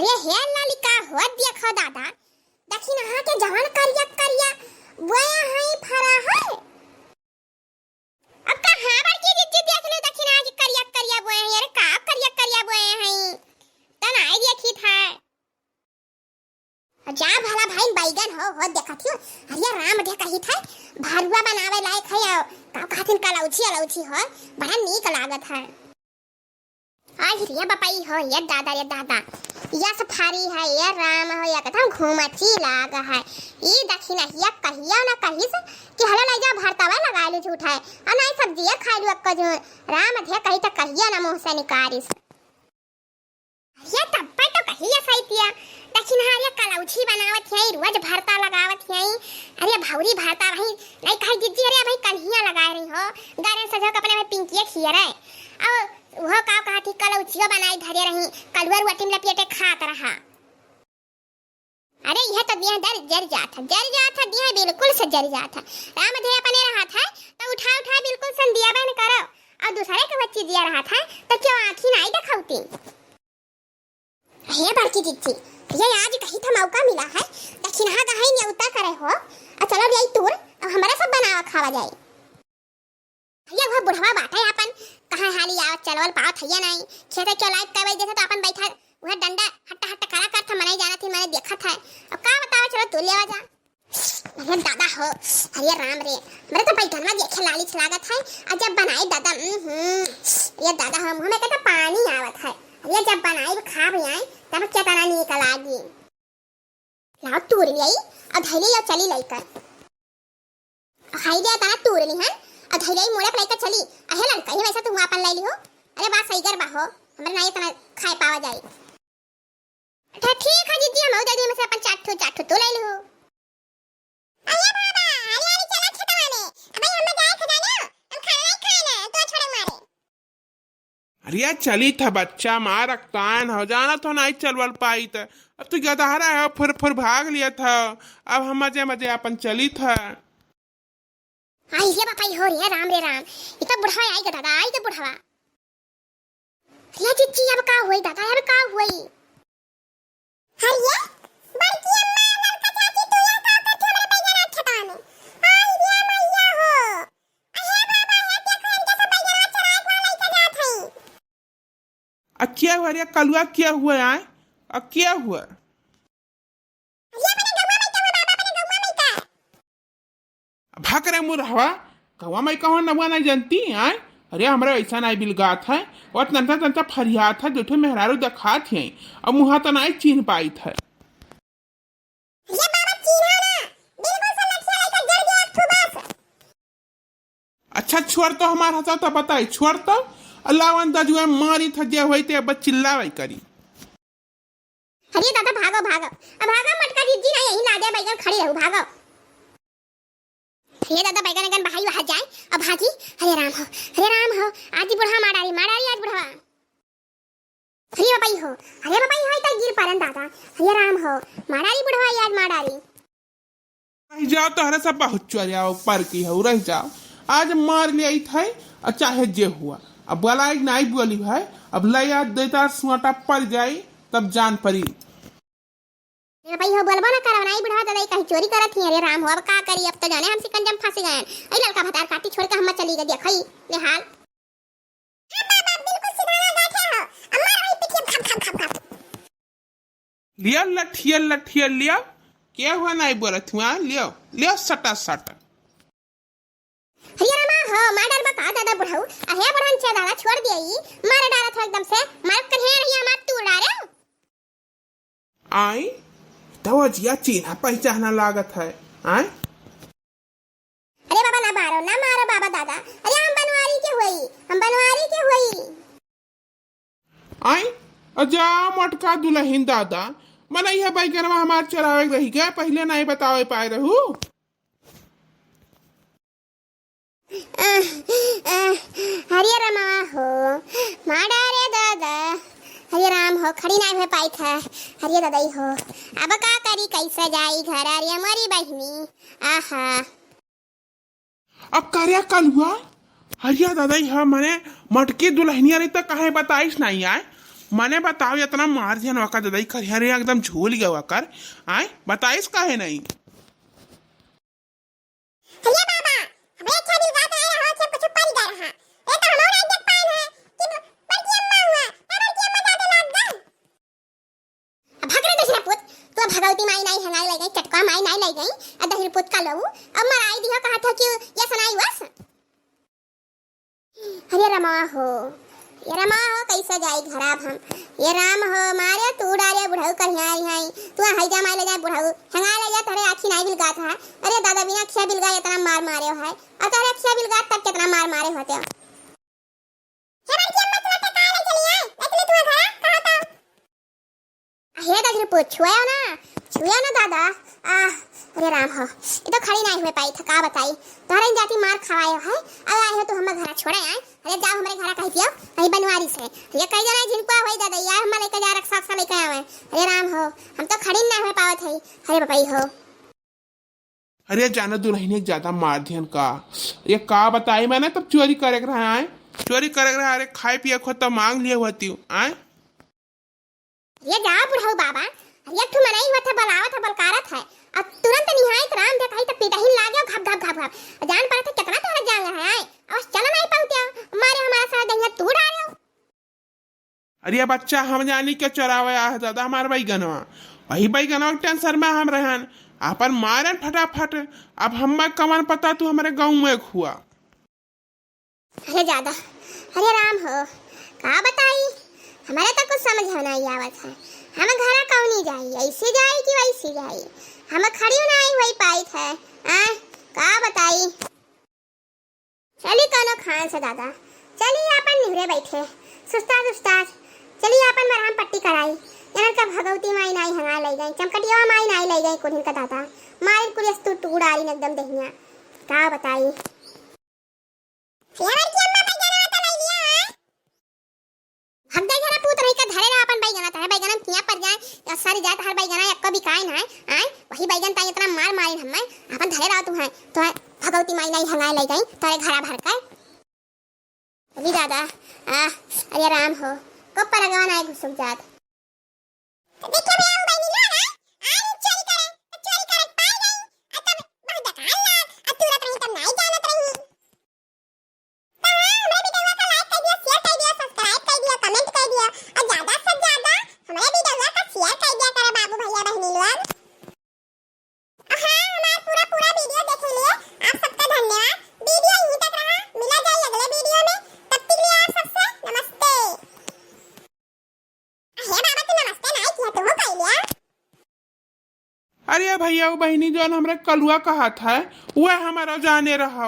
अरे हे लालिका हो देखो दादा दक्षिण हां के जवान करिया करिया बोया हई फरा है अब कहां बड़की दीदी देख ले दक्षिण हां की करिया करिया बोया है। अरे का करिया करिया बोया हई तन आई देखी था जा भला भाई बैगन हो देखत हो। अरे राम दे कही था भरुआ बनावे लायक है का कहथिन कलौची अलौची हो बड़ा नीक लागत है। आज रे बपाई हो ये दादा या सफारी है ये राम हो या कथम घूमची लाग है ई दक्षिण हिया कहिया ना कहि से कि हला ले जा भरतावा लगा ले झूठा है आ नहीं सब्जी खा लू अक्का जो राम थे कहि त कहिया ना मुंह से निकारिस ये तब्बा तो कहिया सैतिया दक्षिण हारिया कलौची बनावत है रोज भरता लगावत है। अरे भौरी भरता रही नहीं कहि दीदी अरे भाई कन्हिया लगा रही हो गारे सजो कपड़े में पिंकिया खिया रहे और वह का कहती कलौचिया बनाई धरे रही कलुआ रोटी में लपेटे खात रहा। अरे यह तो दिया जर जाता दिया बिल्कुल से जर जाता राम दे अपने रहा था तो उठा बिल्कुल संदिया बन करो और दूसरे के बच्ची दिया रहा था तो क्यों आंखी नहीं दिखाती हे बड़की दीदी ये आज कहीं था मौका मिला है दक्षिण हां कहीं न्योता करे हो और चलो रे तूर अब हमारा सब बनावा खावा जाए। ये वो बुढ़वा बात है अपन कहां हाली आओ चलवल पाओ थैया नहीं खेते चलाए तवे जैसे तो अपन बैठा वह डंडा हट्टा करा कर था मने जाना थी मैंने देखा था अब का बताओ चलो तू ले आ जा। अरे दादा हो अरे राम रे मेरे तो बैठन में देखे लालिच लागत है और जब बनाए दादा ये दादा हो मुंह में कहता पानी आवत है। ये जब बनाई खा भी आए तब क्या तना निकल आगी लाओ तूर गई और धैले या चली लेकर हाई दे तना तूर नहीं है और धैले मोड़े पे लेकर चली अहे लड़का ही वैसा तुम अपन ले ली हो। अरे बात सही कर बाहो हमरे नहीं तना खाए पावा जाए अच्छा ठीक है दीदी हम दे दी में से अपन चाटू तो ले ली हो। अरे बाबा अरे चला खटवाने अबे हम जाए खजाना हम खाना नहीं खाना तो छोड़े मारे। अरे चली था बच्चा मार रक्तान हो जाना तो नहीं चलवल पाई था अब तो गधा रहा है फुर भाग लिया था अब हम मजे अपन चली था। आई ये बपाई हो रे राम ये तो बुढ़वा आई दादा आई तो बुढ़वा ये चिच्ची अब का हुई दादा अब का हुई हरिया बड़की अम्मा लड़का चाची तू या का कर हमरे बैगन छटाने आई रे मैया हो अहे बाबा हे देखो इनके सब बैगन चराए को लेके जात हई क्या हुआ रे कलुआ क्या हुआ है अब क्या हुआ ये अपने गौवा में क्या हुआ बाबा अपने गौवा में का भाग रे मुरहवा गौवा में कहो नवा नहीं जानती है। अरे हमरा ऐसा नहीं बिलगात है और तंता फरियात है जो मेहरारू दिखात है अब मुहा तो नहीं चिन्ह पाई था। ये बाबा चिन्हा ना बिल्कुल से लठिया लेकर जड़ गया खूब बस। अच्छा छोड़ तो हमारा हंसा तो बताई छोड़ तो अल्लाह दजुआ मारी था जे होई ते अब चिल्लावे करी। अरे दादा भागो मटका दीदी ना यही लादे बैगन खड़ी रहू भागो। ये दादा बैगन भाई वहां जाए अब भाजी अरे राम हो आज बुढ़ा मारारी आज बुढ़वा अरे बाबाई हो तो गिर परन दादा अरे राम हो मारारी बुढ़वा आज मारारी जाओ तो हरे सब बहुत चुआ पर की है रह जाओ आज मार ले आई था और चाहे जे हुआ अब बोला नहीं बोली भाई अब ले याद देता सुटा पड़ जाई तब जान पड़ी। अरे भाई हो बोलबो ना करब नहीं बुढ़वा दादा कहीं चोरी करत ही। अरे राम हो अब का करी अब तो जाने हम सिकंजम फंस गए ए लड़का भतार काटी छोड़ के हम चली गए देखई ले हाल हां बाबा बिल्कुल सीधा बैठे हो अम्मा रही पीछे खप लिया लिया क्या हुआ नहीं बोला तू लियो सटा अरे रामा हो मार डाल बता दादा बुढ़ऊ अहे बुढ़न छे दादा छोड़ दियई मार डाला था एकदम से मार कर है रही मार तू डाले आई तो जिया चिन्हा पहचाना लागत है आई। अरे बाबा ना मारो बाबा दादा अरे हम बनवारी के हुई आई अजा मटका दुल्हन दादा मन यह बैगनवा हमार चरावे रही गया पहले नहीं बतावे पाए रहू। हरे रामा हो माड़ा रे दादा हरे राम हो खड़ी नहीं हो पाई था हरे दादा हो अब का करी कैसे जाई घर अरे हमारी बहनी आहा अब कार्या कल हुआ हरिया दादा यह मने मटके दुल्हनिया रे तो कहे बताइस नहीं आए मने बताओ इतना मार दिया नौका दादाई खरियारे एकदम झूल गया कर आए बताइस काहे नहीं भैया बाबा हमें अच्छा दिल गाता है हो सब कुछ पड़ जा रहा ये तो हमारा इज्जत पान है कि बड़की अम्मा हुआ बड़की अम्मा ज्यादा लाग गए भाग रे दूसरा पुत तो भगवती माई नहीं हंगाई ले गई चटका माई नहीं ले गई अदहिर पुत का लऊ अब मराई दिया कहा था कि ये सुनाई बस अरे रमा हो ये रमा हो कैसे जाई घराब हम ये राम हो मारे तू डाले बुढ़ऊ कहियाई हाई तू हईजा मार ले जाए बुढ़ऊ हंगा ले जा तेरे आखी नहीं बिलगा था अरे दादा बिना खिया बिलगा इतना मार मारे हो है और तेरे खिया बिलगा तक कितना मार मारे होते हो हे बड़की अम्मा तू तो काहे ले चली आई निकली तू घर कहां था हे दादा पूछुआ ना दादा अरे राम हो ये तो खड़ी नहीं हुए पाई था का बताई तोहरे जाती मार खवाए है अब आए हो तो हम घर छोड़े आए अरे जाओ हमारे घर कहीं पियो कहीं बनवारी से ये कई जना जिनको भाई दादा यार हम लेके जा रक्षा सा लेके आवे अरे राम हो हम तो खड़ी ना हो पावत है अरे बाबाई हो अरे जाना दुल्हन ज्यादा मार दियन का ये का बताई मैंने तब चोरी करे रहा है चोरी करे रहा अरे खाए पिए खो तो मांग लिए होती हूँ आए ये जा बुढ़ऊ बाबा ये ठु मनाई हुआ था बलावत है बलकारत है अब तुरंत निहायत राम देखा ही तो पीटा ही लागे घप घप घप घप जान पड़ा था कितना तोड़ा जान रहा है अब चला नहीं पाउते मारे हमारा सारा दहिया तू डालो अरे बच्चा हम जानी के चोरावे आ दादा हमार बैगनवा वही बैगनवा के टेंशन में हम रहन अपन मारन फटाफट अब हम कमान पता तू हमारे गांव में हुआ अरे ज्यादा अरे राम हो का बताई हमारे तो कुछ समझ नहीं आवत है हम घर कौनी जाई ऐसे जाई कि वैसे जाई हम खड़ी नहीं हुई पाई थे का बताई चली कोनो खान से दादा चली अपन निहरे बैठे सुस्ता चली अपन मरहम पट्टी कराई यहाँ का भगवती माई नहीं हंगा ले गई चमकटिया माई नहीं ले गई कुछ का दादा मारी कुछ तू टूड़ारी एकदम दहिया का बताई यार की अम्मा बैगना तो ले लिया है हम दे जरा पूत रही का धरे रहा अपन बैगना तारे बैगना किया पर जाए या सारी जात हर बैगना एक कभी काई ना आए वही बैगन ता इतना मार मारी हम अपन धरे रहा तू है तो भगवती माई नहीं हंगा ले गई तारे घरा भर का अभी दादा अरे राम हो कब पर गवाना है घुसुक जात देखिए मैं आऊं बहनी ना आज चोरी करे पाई गई तब बहुत धक्का लाग तुरंत रही तब नहीं जानत रही हमारे वीडियो को लाइक कर दिया शेयर कर दिया सब्सक्राइब कर दिया कमेंट कर दिया और ज्यादा से ज्यादा हमारे वीडियो को शेयर कर दिया करे बाबू भैया बहनी लोग हमारा पूरा वीडियो देखने लिए आप सबका धन्यवाद वीडियो यहीं तक रहा मिला जाए अगले वीडियो में तब तक के लिए आप सबसे नमस्ते हे बाबा तू नमस्ते नहीं किया तू कह लिया अरे भैया वो बहनी जो हमरे कलुआ कहा था वह हमारा जाने रहा